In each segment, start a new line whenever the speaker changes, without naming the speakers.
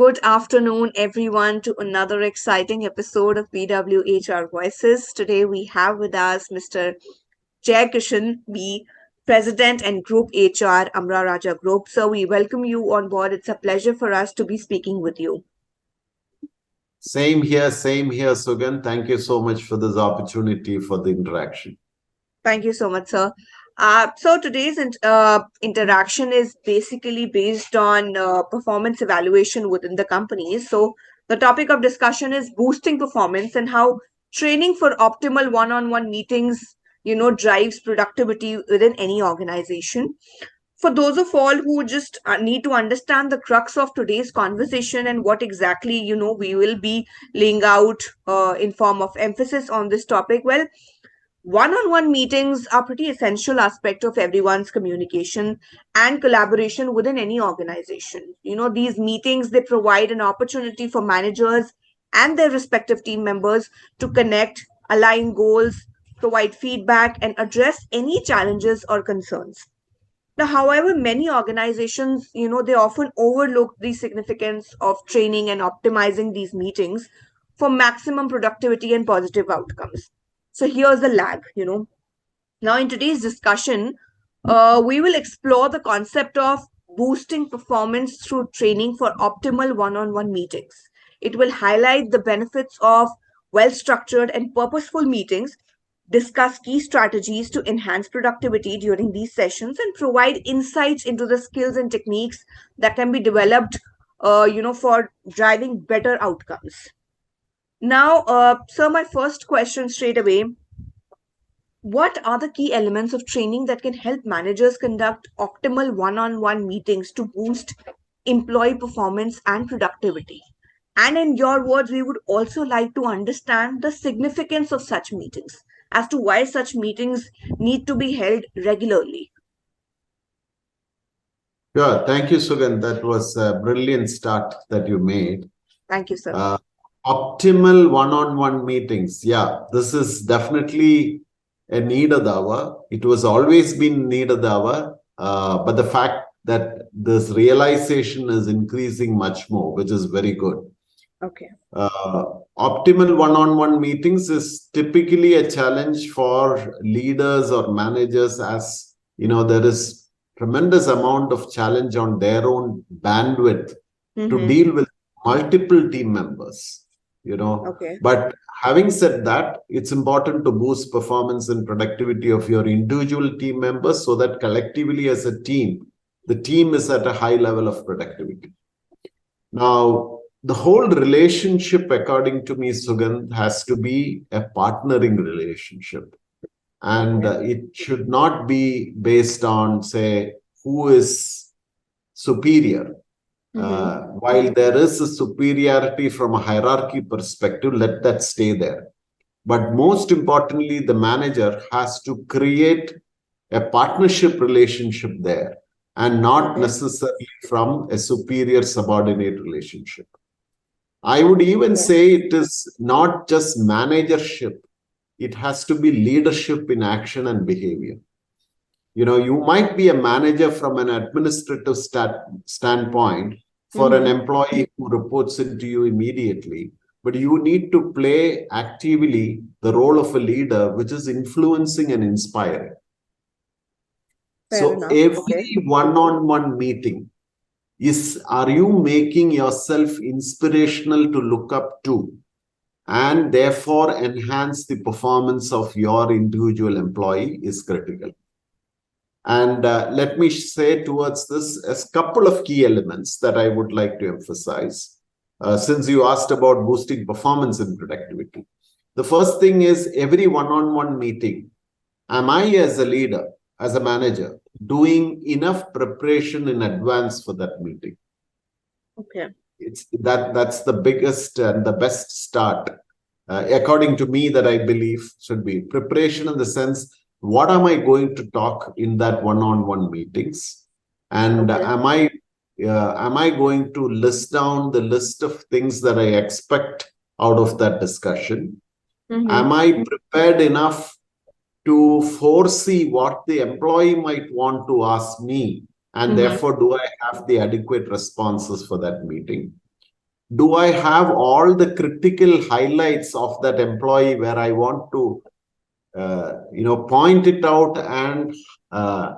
Good afternoon, everyone, to another exciting episode of BWHR Voices. Today we have with us Mr. Jaikrishna B, President and Group HR, Amra Raja Group. So we welcome you on board. It's a pleasure for us to be speaking with you.
Same here, Sugan. Thank you so much for this opportunity for the interaction.
Thank you so much, sir. So today's interaction is basically based on performance evaluation within the companies. So the topic of discussion is boosting performance and how training for optimal one-on-one meetings, drives productivity within any organization. For those of all who just need to understand the crux of today's conversation and what exactly, we will be laying out in form of emphasis on this topic, well, one-on-one meetings are pretty essential aspect of everyone's communication and collaboration within any organization. These meetings, they provide an opportunity for managers and their respective team members to connect, align goals, provide feedback, and address any challenges or concerns. Now, however, many organizations, they often overlook the significance of training and optimizing these meetings for maximum productivity and positive outcomes. So here's the lag. Now, in today's discussion, we will explore the concept of boosting performance through training for optimal one on one meetings. It will highlight the benefits of well structured and purposeful meetings, discuss key strategies to enhance productivity during these sessions, and provide insights into the skills and techniques that can be developed, for driving better outcomes. Now, sir, my first question straight away, what are the key elements of training that can help managers conduct optimal one on one meetings to boost employee performance and productivity? And in your words, we would also like to understand the significance of such meetings as to why such meetings need to be held regularly.
Sure. Thank you, Sugan. That was a brilliant start that you made.
Thank you, sir.
Optimal one-on-one meetings. Yeah, this is definitely a need of the hour. It was always been need of the hour, but the fact that this realization is increasing much more, which is very good.
Okay.
Optimal one-on-one meetings is typically a challenge for leaders or managers, as there is tremendous amount of challenge on their own bandwidth to deal with multiple team members.
Okay.
But having said that, it's important to boost performance and productivity of your individual team members so that collectively as a team, the team is at a high level of productivity. Now, the whole relationship, according to me, Sugan, has to be a partnering relationship. And it should not be based on, say, who is superior. While there is a superiority from a hierarchy perspective, let that stay there. But most importantly, the manager has to create a partnership relationship there and not necessarily from a superior subordinate relationship. I would even say it is not just managership. It has to be leadership in action and behavior. You might be a manager from an administrative standpoint for an employee who reports into you immediately, but you need to play actively the role of a leader, which is influencing and inspiring. So every one-on-one meeting are you making yourself inspirational to look up to and therefore enhance the performance of your individual employee is critical. And let me say towards this a couple of key elements that I would like to emphasize, since you asked about boosting performance and productivity. The first thing is every one-on-one meeting, am I as a leader, as a manager, doing enough preparation in advance for that meeting?
Okay.
That's the biggest and the best start, according to me, that I believe should be preparation in the sense, what am I going to talk in that one-on-one meetings? And am I going to list down the list of things that I expect out of that discussion? Am I prepared enough to foresee what the employee might want to ask me? And therefore, do I have the adequate responses for that meeting? Do I have all the critical highlights of that employee where I want to, point it out and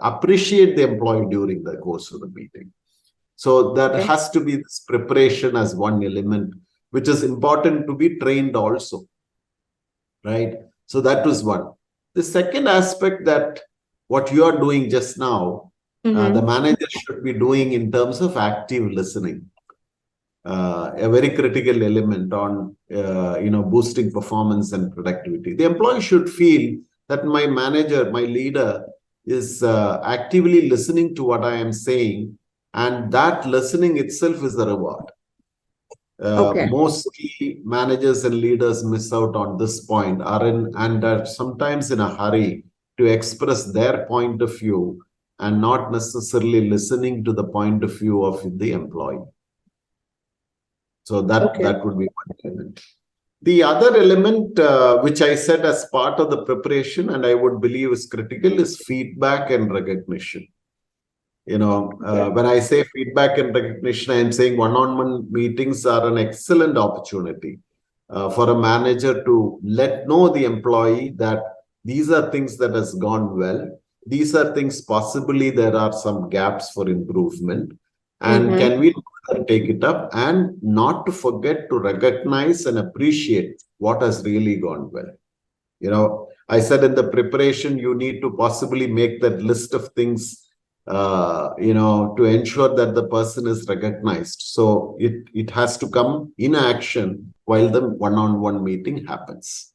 appreciate the employee during the course of the meeting? So there
Okay.
has to be this preparation as one element, which is important to be trained also, right? So that was one. The second aspect that what you are doing just now, the
Mm-hmm.
manager should be doing in terms of active listening, a very critical element on boosting performance and productivity. The employee should feel that my manager, my leader, is actively listening to what I am saying, and that listening itself is the reward.
Okay.
Mostly managers and leaders miss out on this point, are sometimes in a hurry to express their point of view and not necessarily listening to the point of view of the employee. So that
Okay.
that would be one element. The other element, which I said as part of the preparation, and I would believe is critical, is feedback and recognition.
Okay.
When I say feedback and recognition, I am saying one-on-one meetings are an excellent opportunity for a manager to let know the employee that these are things that has gone well. These are things possibly there are some gaps for improvement. And
Mm-hmm.
can we take it up and not to forget to recognize and appreciate what has really gone well? I said in the preparation, you need to possibly make that list of things, to ensure that the person is recognized. So it has to come in action while the one-on-one meeting happens.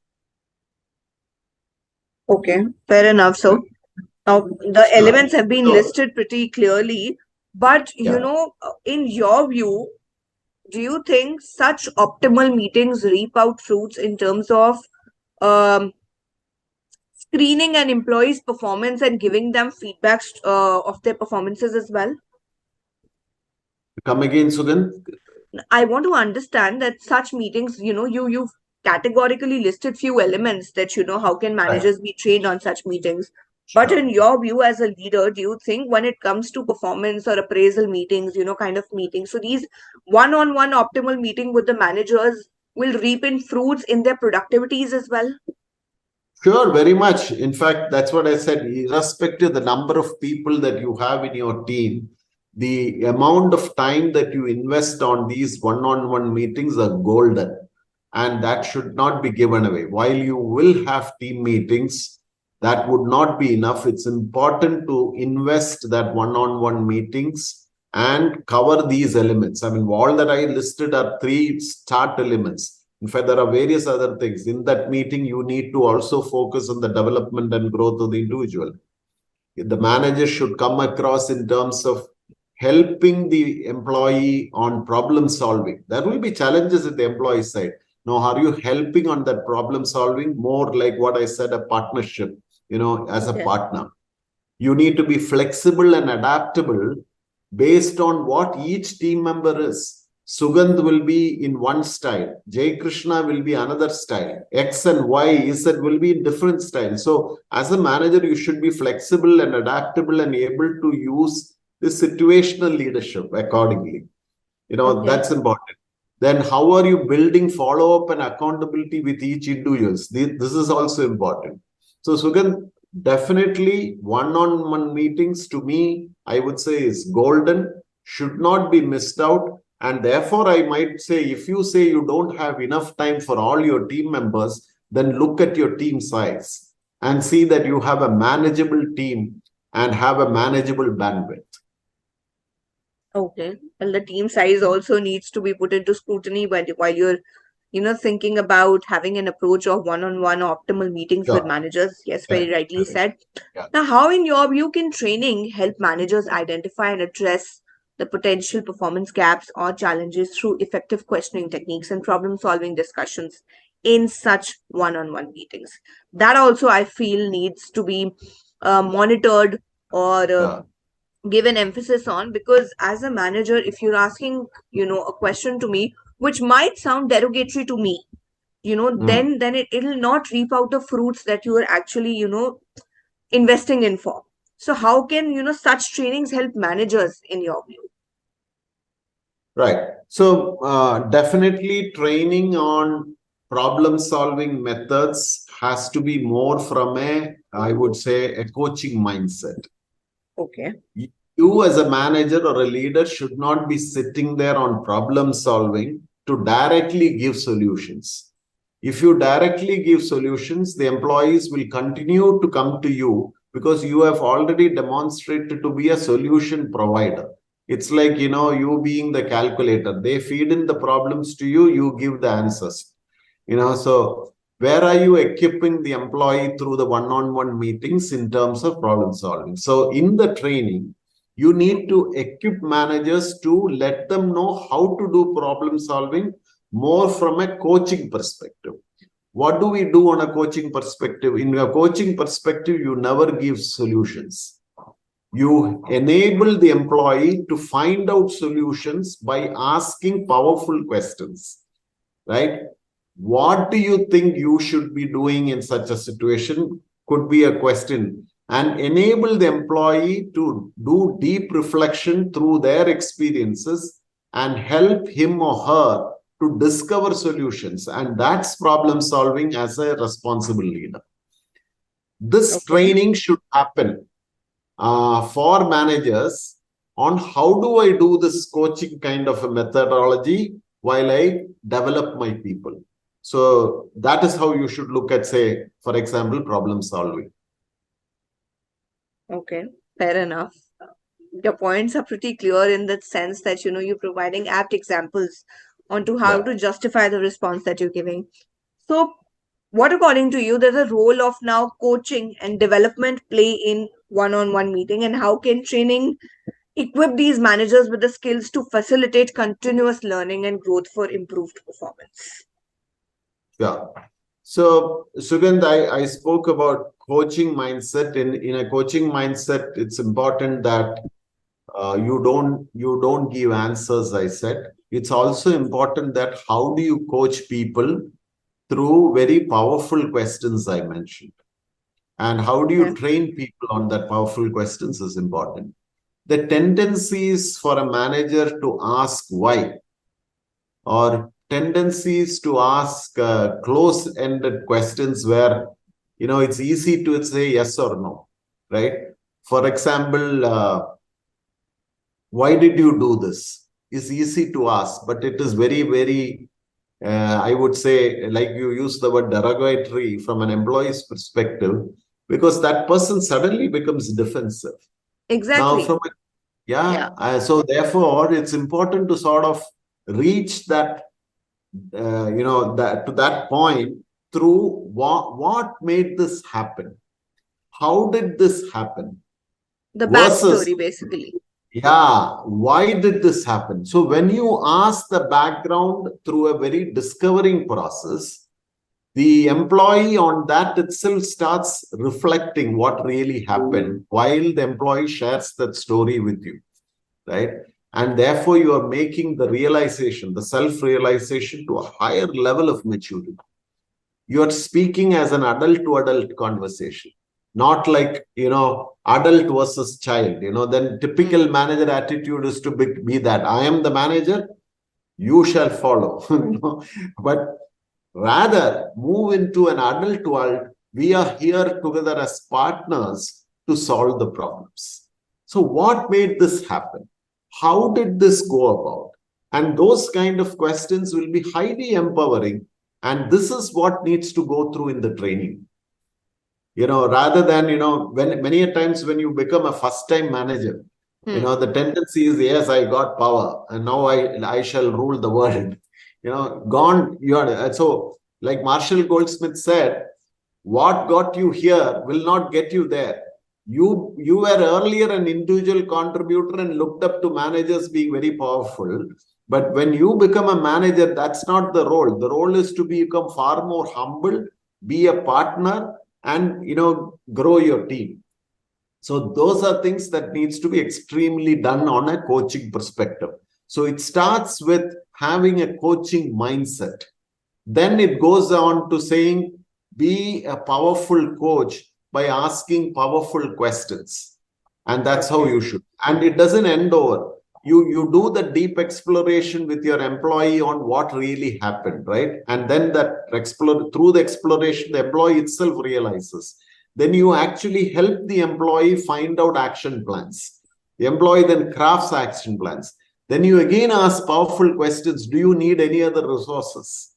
Okay. Fair enough. So now the
Sure.
elements have been
So,
listed pretty clearly, but
yeah.
in your view, do you think such optimal meetings reap out fruits in terms of um, screening an employee's performance and giving them feedbacks of their performances as well?
Come again, Sugan.
I want to understand that such meetings, you've categorically listed few elements that how can
Right.
managers be trained on such meetings. But in
Sure.
your view as a leader, do you think when it comes to performance or appraisal meetings, kind of meetings, so these one-on-one optimal meeting with the managers will reap in fruits in their productivities as well?
Sure, very much. In fact, that's what I said. Irrespective of the number of people that you have in your team, the amount of time that you invest on these one-on-one meetings are golden, and that should not be given away. While you will have team meetings, that would not be enough. It's important to invest that one-on-one meetings and cover these elements. I mean, all that I listed are three start elements. In fact, there are various other things. In that meeting, you need to also focus on the development and growth of the individual. The manager should come across in terms of helping the employee on problem solving. There will be challenges at the employee side. Now, are you helping on that problem solving? More like what I said, a partnership, as a
Okay.
partner. You need to be flexible and adaptable based on what each team member is. Sugandh will be in one style, Jaikrishna will be another style, X and Y, Z will be in different styles. So, as a manager, you should be flexible and adaptable and able to use the situational leadership accordingly.
Okay.
That's important. Then, how are you building follow up and accountability with each individuals? This is also important. So, Sugandh, definitely one-on-one meetings to me, I would say is golden, should not be missed out. And therefore, I might say, if you say you don't have enough time for all your team members, then look at your team size and see that you have a manageable team and have a manageable bandwidth.
Okay. Well, the team size also needs to be put into scrutiny while you're thinking about having an approach of one-on-one optimal meetings with
Sure.
managers. Yes, very
Correct.
rightly
Correct.
said.
Yeah.
Now, how, in your view, can training help managers identify and address the potential performance gaps or challenges through effective questioning techniques and problem-solving discussions in such one-on-one meetings? That also, I feel, needs to be monitored or
Yeah.
given emphasis on, because as a manager, if you're asking a question to me which might sound derogatory to me,
Mm.
then it'll not reap out the fruits that you are actually investing in for. So how can such trainings help managers in your view?
Right. So definitely training on problem solving methods has to be more from I would say, a coaching mindset.
Okay.
You as a manager or a leader should not be sitting there on problem solving to directly give solutions. If you directly give solutions, the employees will continue to come to you because you have already demonstrated to be a solution provider. It's like, you being the calculator. They feed in the problems to you, you give the answers. So where are you equipping the employee through the one-on-one meetings in terms of problem solving? So in the training, you need to equip managers to let them know how to do problem solving more from a coaching perspective. What do we do on a coaching perspective? In a coaching perspective, you never give solutions. You enable the employee to find out solutions by asking powerful questions, right? What do you think you should be doing in such a situation? Could be a question, and enable the employee to do deep reflection through their experiences and help him or her to discover solutions. And that's problem solving as a responsible leader. This
Okay.
training should happen for managers on how do I do this coaching kind of a methodology while I develop my people. So that is how you should look at, say, for example, problem solving.
Okay. Fair enough. Your points are pretty clear in the sense that you're providing apt examples onto how
Yeah.
to justify the response that you're giving. So, what according to you, there's a role of now coaching and development play in one-on-one meeting, and how can training equip these managers with the skills to facilitate continuous learning and growth for improved performance?
Yeah. So, Sugandh, I spoke about coaching mindset. In a coaching mindset, it's important that you don't give answers, I said. It's also important that how do you coach people through very powerful questions I mentioned. And how do you
Okay.
train people on that powerful questions is important. The tendencies for a manager to ask why, or tendencies to ask close-ended questions where, it's easy to say yes or no, right? For example, why did you do this? Is easy to ask, but it is very, very, I would say, like you use the word derogatory from an employee's perspective, because that person suddenly becomes defensive. Now,
Exactly. Yeah.
so therefore, it's important to sort of reach that, that to that point through what made this happen? How did this happen?
The
Versus,
backstory, basically.
yeah, why did this happen? So when you ask the background through a very discovering process, the employee on that itself starts reflecting what really happened while the employee shares that story with you, right? And therefore, you are making the realization, the self-realization to a higher level of maturity. You are speaking as an adult to adult conversation, not like, adult versus child. Then
Hmm.
typical manager attitude is to be that I am the manager, you shall follow. But rather move into an adult world. We are here together as partners to solve the problems. So what made this happen? How did this go about? And those kind of questions will be highly empowering. And this is what needs to go through in the training. Rather than, when many a times when you become a first time manager,
Hmm.
the tendency is, yes, I got power and now I shall rule the world. Gone, so like Marshall Goldsmith said, what got you here will not get you there. You were earlier an individual contributor and looked up to managers being very powerful. But when you become a manager, that's not the role. The role is to become far more humble, be a partner, and grow your team. So those are things that needs to be extremely done on a coaching perspective. So it starts with having a coaching mindset. Then it goes on to saying, be a powerful coach by asking powerful questions. And that's how
Okay.
you should. And it doesn't end over. you do the deep exploration with your employee on what really happened, right? And then through the exploration, the employee itself realizes. Then you actually help the employee find out action plans. The employee then crafts action plans. Then you again ask powerful questions. Do you need any other resources?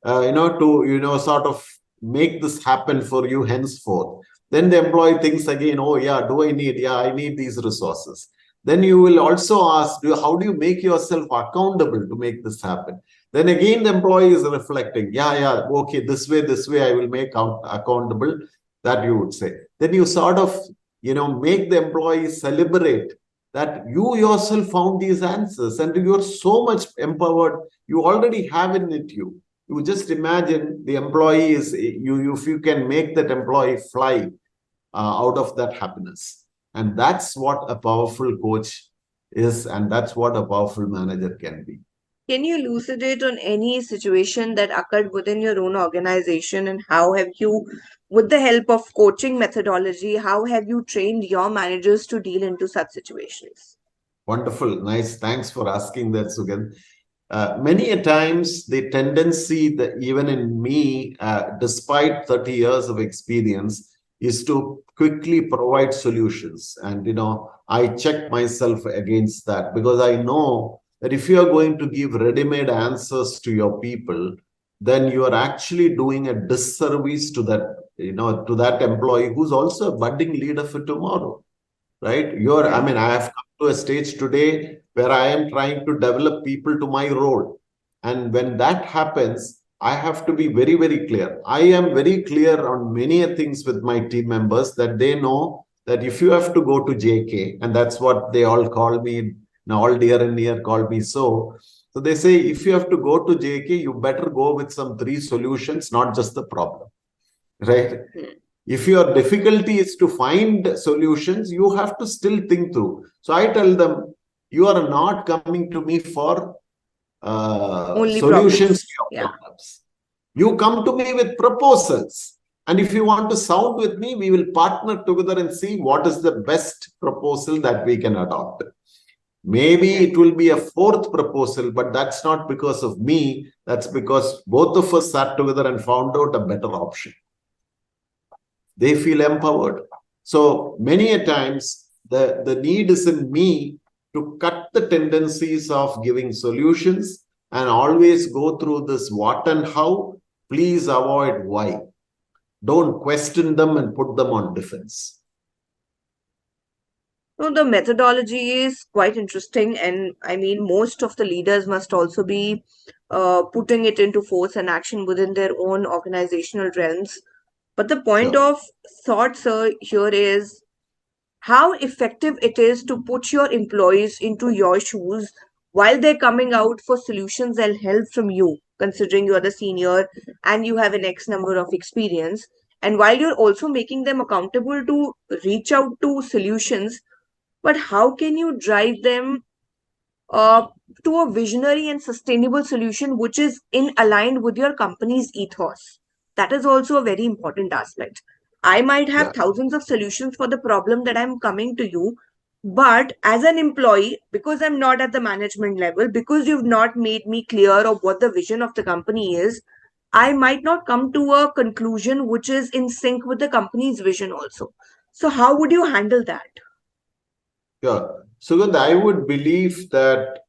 To sort of make this happen for you henceforth. Then the employee thinks again, oh yeah, I need these resources. Then you will also ask, how do you make yourself accountable to make this happen? Then again, the employee is reflecting, okay, this way I will make accountable, that you would say. Then you sort of, make the employee celebrate that you yourself found these answers and you're so much empowered. You already have it in you. You just imagine the employee is, if you can make that employee fly out of that happiness. And that's what a powerful coach is, and that's what a powerful manager can be.
Can you elucidate on any situation that occurred within your own organization, and how have you, with the help of coaching methodology, how have you trained your managers to deal into such situations?
Wonderful. Nice. Thanks for asking that, Sugan. Many a times the tendency that even in me, despite 30 years of experience, is to quickly provide solutions. And, I check myself against that, because I know that if you are going to give ready-made answers to your people, then you are actually doing a disservice to that, to that employee who's also a budding leader for tomorrow, right? I have come to a stage today where I am trying to develop people to my role. And when that happens, I have to be very, very clear. I am very clear on many things with my team members, that they know that if you have to go to JK, and that's what they all call me, now all dear and near call me so. So they say, if you have to go to JK, you better go with some 3 solutions, not just the problem, right? If your difficulty is to find solutions, you have to still think through. So I tell them, you are not coming to me for
Only
solutions
problems.
to your
Yeah.
problems. You come to me with proposals. And if you want to sound with me, we will partner together and see what is the best proposal that we can adopt. Maybe it will be a 4th proposal, but that's not because of me. That's because both of us sat together and found out a better option. They feel empowered. So many a times, the need is in me to cut the tendencies of giving solutions and always go through this what and how. Please avoid why. Don't question them and put them on defense.
No, the methodology is quite interesting, and I mean, most of the leaders must also be putting it into force and action within their own organizational realms. But the point
Sure.
of thought, sir, here is how effective it is to put your employees into your shoes while they're coming out for solutions and help from you, considering you're the senior and you have an X number of experience. And while you're also making them accountable to reach out to solutions, but how can you drive them uh, to a visionary and sustainable solution which is in aligned with your company's ethos? That is also a very important aspect. I might have
Yeah.
thousands of solutions for the problem that I'm coming to you, but as an employee, because I'm not at the management level, because you've not made me clear of what the vision of the company is, I might not come to a conclusion which is in sync with the company's vision also. So how would you handle that?
Sure. So I would believe that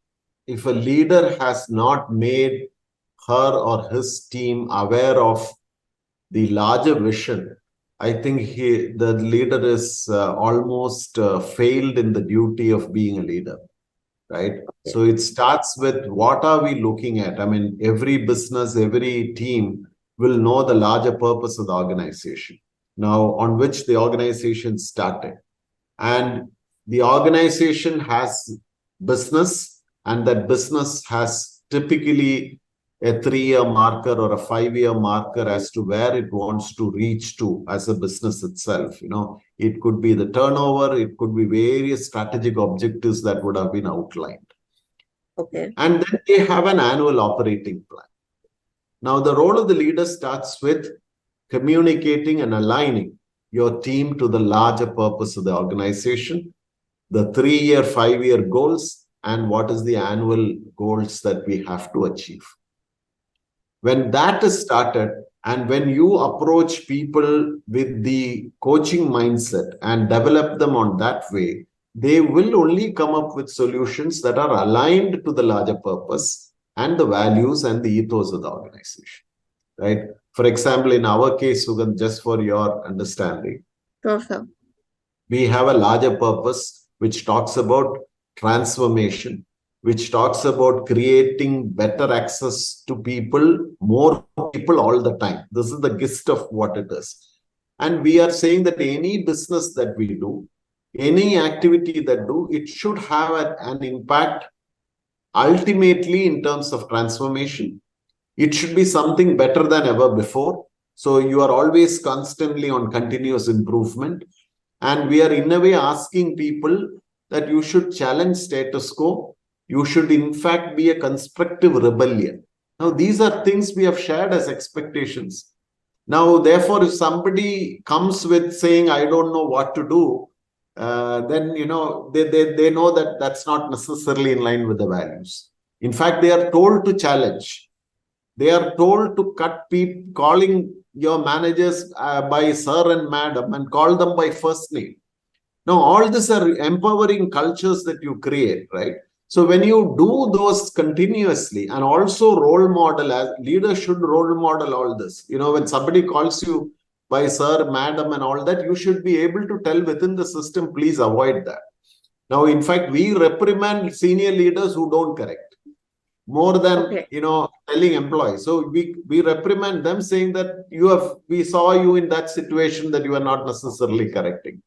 if a leader has not made her or his team aware of the larger vision, I think the leader is almost failed in the duty of being a leader, right? So it starts with, what are we looking at? I mean, every business, every team will know the larger purpose of the organization, now on which the organization started. And the organization has business, and that business has typically a 3-year marker or a 5-year marker as to where it wants to reach to as a business itself. It could be the turnover, it could be various strategic objectives that would have been outlined.
Okay.
And then they have an annual operating plan. Now, the role of the leader starts with communicating and aligning your team to the larger purpose of the organization, the 3-year, 5-year goals, and what is the annual goals that we have to achieve. When that is started, and when you approach people with the coaching mindset and develop them on that way, they will only come up with solutions that are aligned to the larger purpose and the values and the ethos of the organization, right? For example, in our case, Sugandh, just for your understanding,
Sure, sir.
we have a larger purpose which talks about transformation, which talks about creating better access to people, more people all the time. This is the gist of what it is. And we are saying that any business that we do, any activity that do, it should have an impact ultimately in terms of transformation. It should be something better than ever before. So you are always constantly on continuous improvement. And we are in a way asking people that you should challenge status quo. You should in fact be a constructive rebellion. Now, these are things we have shared as expectations. Now, therefore, if somebody comes with saying, I don't know what to do, then, they know that that's not necessarily in line with the values. In fact, they are told to challenge. They are told to cut people, calling your managers by sir and madam and call them by first name. Now, all these are empowering cultures that you create, right? So when you do those continuously, and also role model, as leaders should role model all this. When somebody calls you by sir, madam, and all that, you should be able to tell within the system, please avoid that. Now, in fact, we reprimand senior leaders who don't correct more than telling employees. So we reprimand them, saying that we saw you in that situation that you are not necessarily correcting.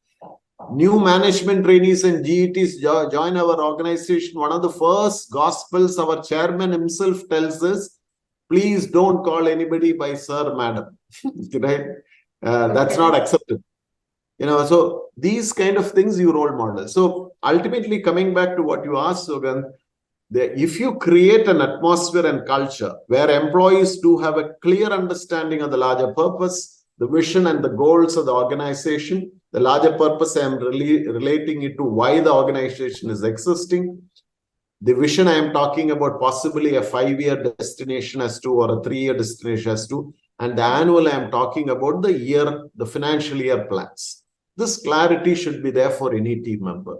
New management trainees and GETs join our organization. One of the first gospels our chairman himself tells us, please don't call anybody by sir, madam. Right? That's not acceptable. So these kind of things you role model. So ultimately, coming back to what you asked, Sugandh, if you create an atmosphere and culture where employees do have a clear understanding of the larger purpose, the vision and the goals of the organization, the larger purpose, I am relating it to why the organization is existing. The vision, I am talking about possibly a 5-year destination as to, or a 3-year destination as to, and the annual, I am talking about the financial year plans. This clarity should be there for any team member.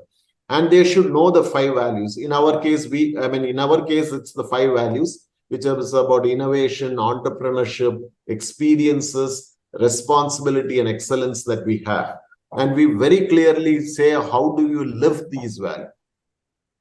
And they should know the 5 values. In our case, it's the 5 values, which is about innovation, entrepreneurship, experiences, responsibility, and excellence that we have. And we very clearly say, how do you live these values?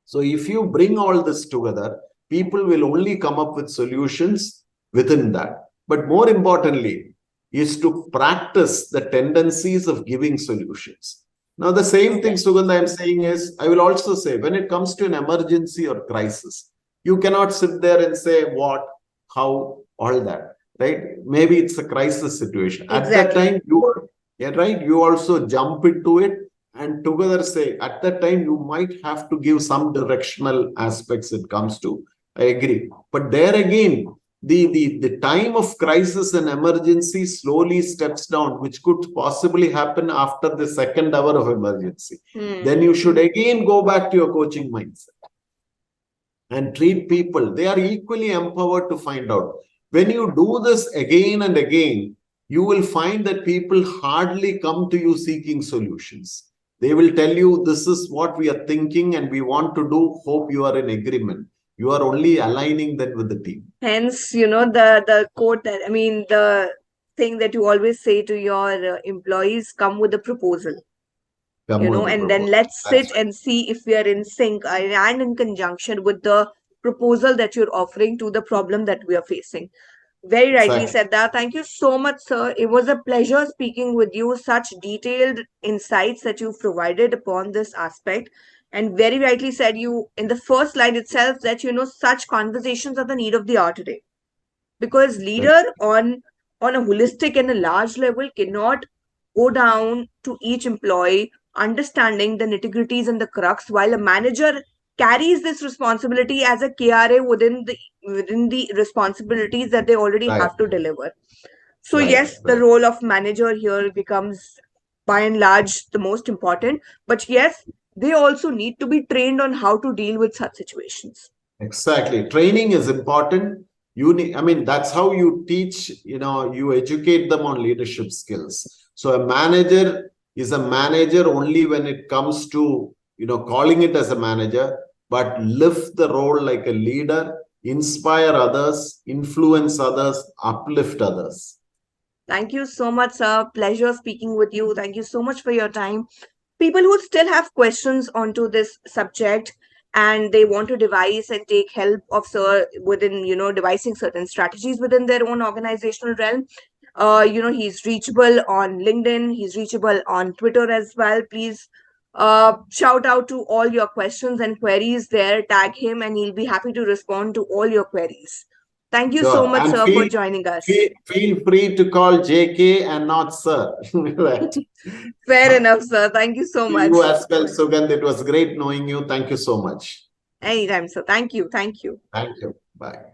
So if you bring all this together, people will only come up with solutions within that. But more importantly, is to practice the tendencies of giving solutions. Now, the same thing, Sugandha, I'm saying is, I will also say, when it comes to an emergency or crisis, you cannot sit there and say what, how, all that, right? Maybe it's a crisis situation. At that time, you also jump into it and together say, at that time, you might have to give some directional aspects it comes to. I agree. But there again, the time of crisis and emergency slowly steps down, which could possibly happen after the 2nd hour of emergency. Then you should again go back to your coaching mindset and treat people. They are equally empowered to find out. When you do this again and again, you will find that people hardly come to you seeking solutions. They will tell you, this is what we are thinking and we want to do. Hope you are in agreement. You are only aligning that with the team.
Hence, the quote the thing that you always say to your employees, come with a proposal. And then let's sit and see if we are in sync and in conjunction with the proposal that you're offering to the problem that we are facing. Very rightly said that. Thank you so much, sir. It was a pleasure speaking with you. Such detailed insights that you've provided upon this aspect. And very rightly said you in the first slide itself that, such conversations are the need of the hour today. Because leader on a holistic and a large level cannot go down to each employee, understanding the nitty-gritties and the crux, while a manager carries this responsibility as a KRA within the responsibilities that they already have to deliver. So yes, the role of manager here becomes by and large the most important. But yes, they also need to be trained on how to deal with such situations.
Exactly. Training is important. You need, I mean, that's how you teach, you educate them on leadership skills. So a manager is a manager only when it comes to, calling it as a manager, but live the role like a leader, inspire others, influence others, uplift others.
Thank you so much, sir. Pleasure speaking with you. Thank you so much for your time. People who still have questions onto this subject and they want to devise and take help of sir within, devising certain strategies within their own organizational realm, he's reachable on LinkedIn, he's reachable on Twitter as well. Please shout out to all your questions and queries there, tag him, and he'll be happy to respond to all your queries. Thank you so
Sure.
much,
And
sir, for joining us.
feel free to call JK and not sir. Right.
Fair enough, sir. Thank you so
To
much.
you as well, Sugandh. It was great knowing you. Thank you so much.
Anytime, sir. Thank you. Thank you.
Thank you. Bye.